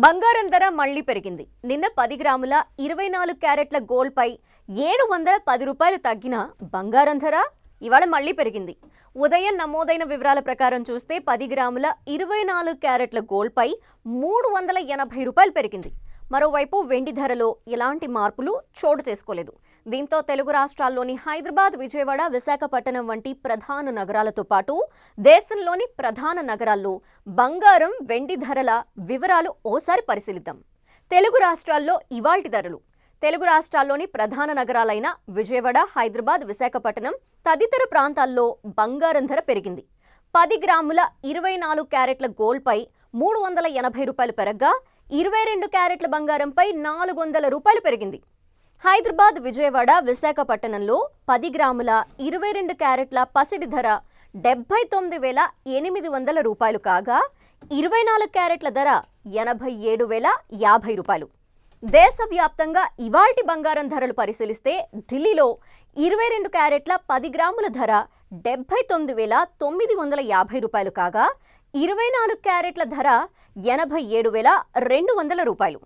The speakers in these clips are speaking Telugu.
బంగారం ధర మళ్లీ పెరిగింది. నిన్న 10 గ్రాముల 24 క్యారెట్ల గోల్డ్ పై 710 రూపాయలు తగ్గిన బంగారం ధర ఇవాళ మళ్లీ పెరిగింది. ఉదయం నమోదైన వివరాల ప్రకారం చూస్తే 10 గ్రాముల 24 క్యారెట్ల గోల్డ్ పై 380 రూపాయలు పెరిగింది. మరోవైపు వెండి ధరలో ఎలాంటి మార్పులు చోటు చేసుకోలేదు. దీంతో తెలుగు రాష్ట్రాల్లోని హైదరాబాద్, విజయవాడ, విశాఖపట్నం వంటి ప్రధాన నగరాలతో పాటు దేశంలోని ప్రధాన నగరాల్లో బంగారం, వెండి ధరల వివరాలు ఓసారి పరిశీలిద్దాం. తెలుగు రాష్ట్రాల్లో ఇవాల్టి ధరలు. తెలుగు రాష్ట్రాల్లోని ప్రధాన నగరాలైన విజయవాడ, హైదరాబాద్, విశాఖపట్నం తదితర ప్రాంతాల్లో బంగారం ధర పెరిగింది. 10 గ్రాముల 24 క్యారెట్ల గోల్డ్ పై 380 రూపాయలు పెరగ్గా 22 క్యారెట్ల బంగారంపై 400 రూపాయలు పెరిగింది. హైదరాబాద్, విజయవాడ, విశాఖపట్నంలో 10 గ్రాముల 22 క్యారెట్ల పసిడి ధర 79,800 రూపాయలు కాగా 24 క్యారెట్ల ధర 87,050 రూపాయలు. దేశవ్యాప్తంగా ఇవాల్టి బంగారం ధరలు పరిశీలిస్తే ఢిల్లీలో 22 క్యారెట్ల 10 గ్రాముల ధర 79,950 రూపాయలు కాగా 24 క్యారెట్ల ధర 87,200 రూపాయలు.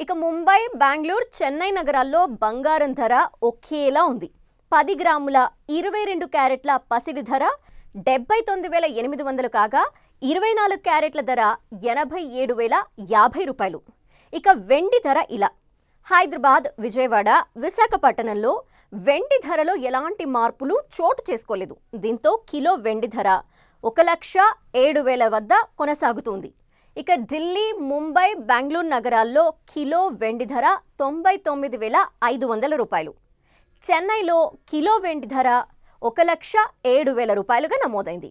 ఇక ముంబై, బెంగళూరు, చెన్నై నగరాల్లో బంగారం ధర ఒకేలా ఉంది. 10 గ్రాముల 22 క్యారెట్ల పసిడి ధర 79,800 కాగా 24 క్యారెట్ల ధర 87,050 రూపాయలు. ఇక వెండి ధర ఇలా. హైదరాబాద్, విజయవాడ, విశాఖపట్నంలో వెండి ధరలో ఎలాంటి మార్పులు చోటు చేసుకోలేదు. దీంతో కిలో వెండి ధర 1,07,000 వద్ద కొనసాగుతుంది. ఇక ఢిల్లీ, ముంబై, బెంగళూరు నగరాల్లో కిలో వెండి ధర 99,500 రూపాయలు. చెన్నైలో కిలో వెండి ధర 1,07,000 రూపాయలుగా నమోదైంది.